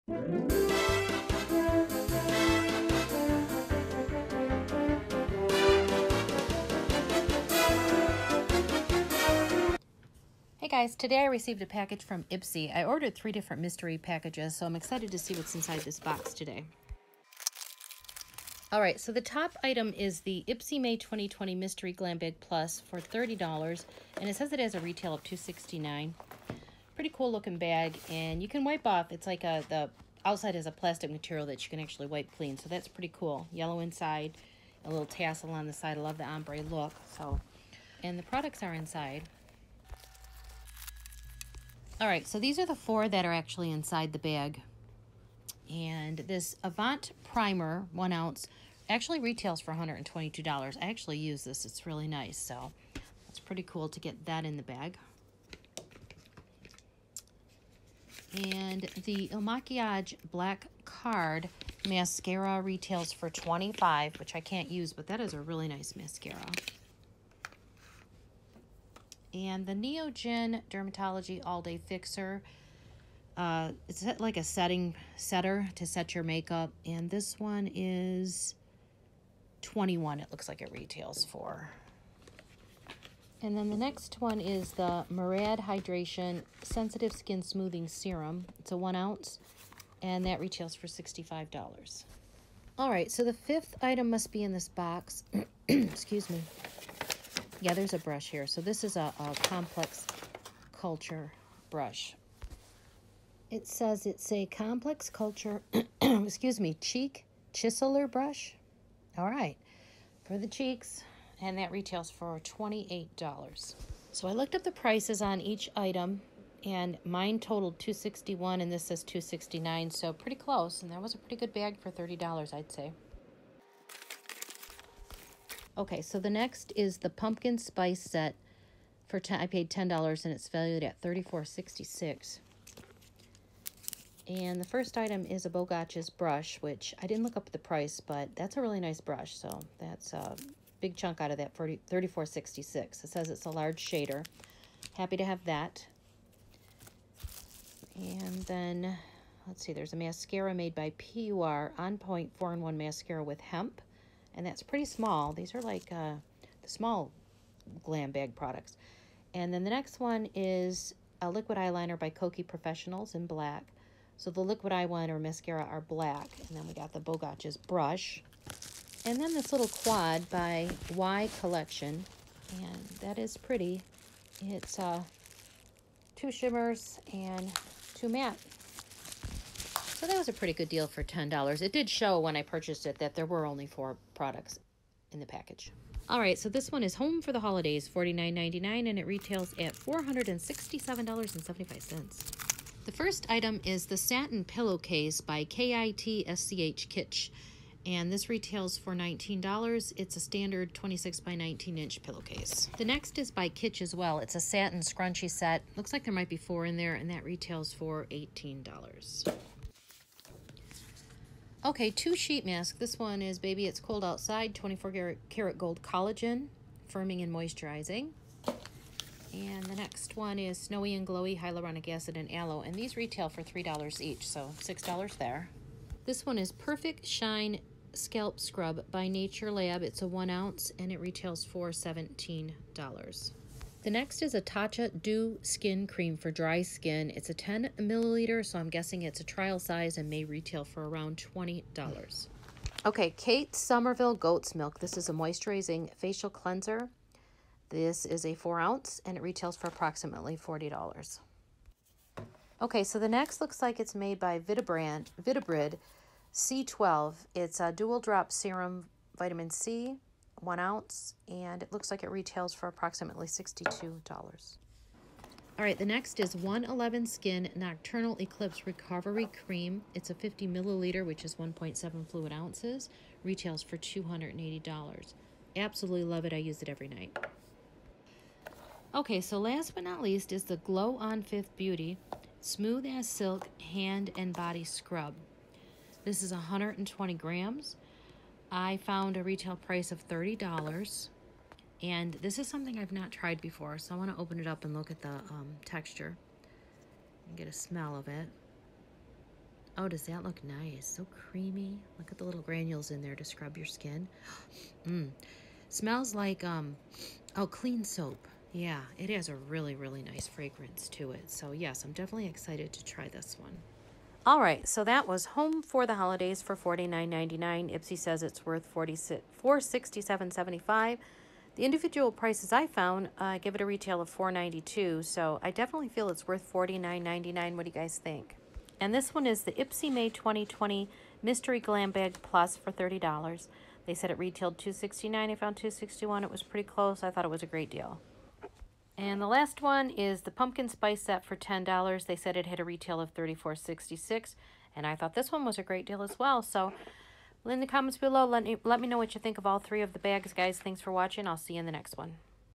Hey guys, today I received a package from Ipsy. I ordered 3 different mystery packages, so I'm excited to see what's inside this box today. Alright, so the top item is the Ipsy May 2020 Mystery Glam Bag Plus for $30, and it says it has a retail of $269. Pretty cool looking bag, and you can wipe off. It's like the outside is a plastic material that you can actually wipe clean, so that's pretty cool. Yellow inside, a little tassel on the side. I love the ombre look. And the products are inside. All right, so these are the 4 that are actually inside the bag. And this Avant Primer, 1 ounce, actually retails for $122. I actually use this. It's really nice, so it's pretty cool to get that in the bag. And the Il Makiage Black Card Mascara retails for $25, which I can't use, but that is a really nice mascara. And the Neogen Dermatology All Day Fixer, it's like a setter to set your makeup. And this one is $21, it looks like it retails for. And then the next one is the Murad Hydration Sensitive Skin Smoothing Serum. It's a 1 ounce, and that retails for $65. All right, so the 5th item must be in this box. Excuse me. Yeah, there's a brush here. So this is a Complex Culture brush. It says it's a Complex Culture, excuse me, cheek chiseler brush. All right, for the cheeks, and that retails for $28. So I looked up the prices on each item, and mine totaled $261, and this says $269, so pretty close, and that was a pretty good bag for $30, I'd say. Okay, so the next is the pumpkin spice set for I paid $10, and it's valued at $34.66. And the first item is a Bogach's brush, which I didn't look up the price, but that's a really nice brush, so that's a big chunk out of that for $34.66. It says it's a large shader. Happy to have that. And then, let's see, there's a mascara made by PUR, On Point 4-in-1 mascara with hemp. And that's pretty small. These are like the small glam bag products. And then the next one is a liquid eyeliner by Kokie Professionals in black. So the liquid eyeliner mascara are black. And then we got the Bogach's brush. And then this little quad by Y Collection. And that is pretty. It's 2 shimmers and 2 matte. So that was a pretty good deal for $10. It did show when I purchased it that there were only 4 products in the package. All right, so this one is Home for the Holidays, $49.99, and it retails at $467.75. The first item is the Satin Pillowcase by KITSCH Kitsch, and this retails for $19. It's a standard 26 by 19 inch pillowcase. The next is by Kitsch as well. It's a satin scrunchie set. Looks like there might be 4 in there, and that retails for $18. Okay, 2 sheet masks. This one is Baby It's Cold Outside, 24 karat gold collagen, firming and moisturizing. And the next one is Snowy and Glowy Hyaluronic Acid and Aloe, and these retail for $3 each, so $6 there. This one is Perfect Shine Scalp Scrub by Nature Lab. It's a 1 ounce, and it retails for $17. The next is a Tatcha Dew Skin Cream for dry skin. It's a 10 milliliter, so I'm guessing it's a trial size and may retail for around $20. Okay, Kate Somerville Goat's Milk. This is a moisturizing facial cleanser. This is a 4 ounce, and it retails for approximately $40. Okay, so the next looks like it's made by Vitabrid C12. It's a dual drop serum vitamin C, 1 ounce, and it looks like it retails for approximately $62. All right, the next is 111 Skin Nocturnal Eclipse Recovery Cream. It's a 50 milliliter, which is 1.7 fluid ounces. Retails for $280. Absolutely love it. I use it every night. Okay, so last but not least is the Glow on Fifth Beauty Smooth as Silk Hand and Body Scrub. This is 120 grams. I found a retail price of $30, and this is something I've not tried before, so I want to open it up and look at the texture and get a smell of it. Oh, does that look nice? So creamy. Look at the little granules in there to scrub your skin. Smells like, oh, clean soap. Yeah, it has a really, really nice fragrance to it. So yes, I'm definitely excited to try this one. All right, so that was Home for the Holidays for $49.99. Ipsy says it's worth $467.75. The individual prices I found give it a retail of $4.92, so I definitely feel it's worth $49.99. What do you guys think? And this one is the Ipsy May 2020 Mystery Glam Bag Plus for $30. They said it retailed $269. I found $261. It was pretty close. I thought it was a great deal. And the last one is the Pumpkin Spice Set for $10. They said it had a retail of $34.66, and I thought this one was a great deal as well. So in the comments below, let me know what you think of all three of the bags, guys. Thanks for watching. I'll see you in the next one.